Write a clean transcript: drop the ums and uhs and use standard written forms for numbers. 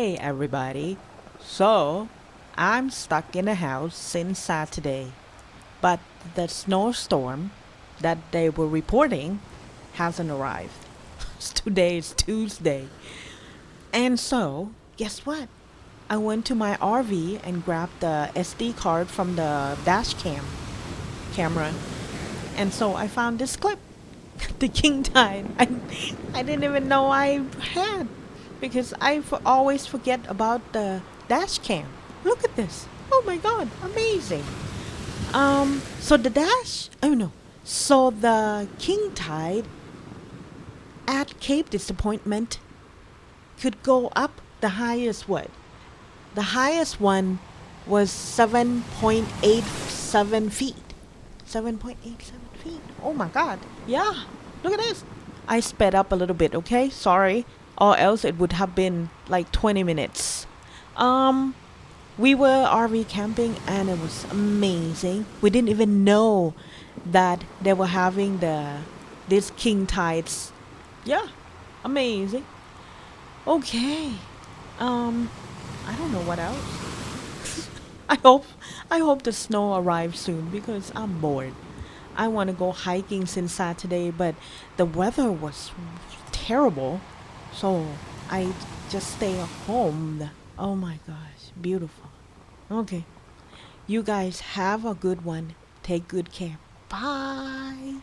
Hey everybody. So, I'm stuck in the house since Saturday, but the snowstorm that they were reporting hasn't arrived. Today is Tuesday. And so, guess what? I went to my RV and grabbed the SD card from the dash camera. And so I found this clip. The king tide. I didn't even know I had because always forget about the dash cam. Look at this. Oh my god, amazing. So the dash, oh no. So the king tide at Cape Disappointment could go up the highest what? The highest one was 7.87 feet. 7.87 feet. Oh my god. Yeah. Look at this. I sped up a little bit, okay? Sorry. Or else it would have been like 20 minutes. Um, we were RV camping and it was amazing. We didn't even know that they were having these king tides. Yeah. Amazing. Okay. Um, I don't know what else. I hope I hope the snow arrives soon because I'm bored. I want to go hiking since Saturday, but the weather was terrible, so I just stay at home. Oh my gosh, beautiful. Okay, you guys have a good one. Take good care. Bye.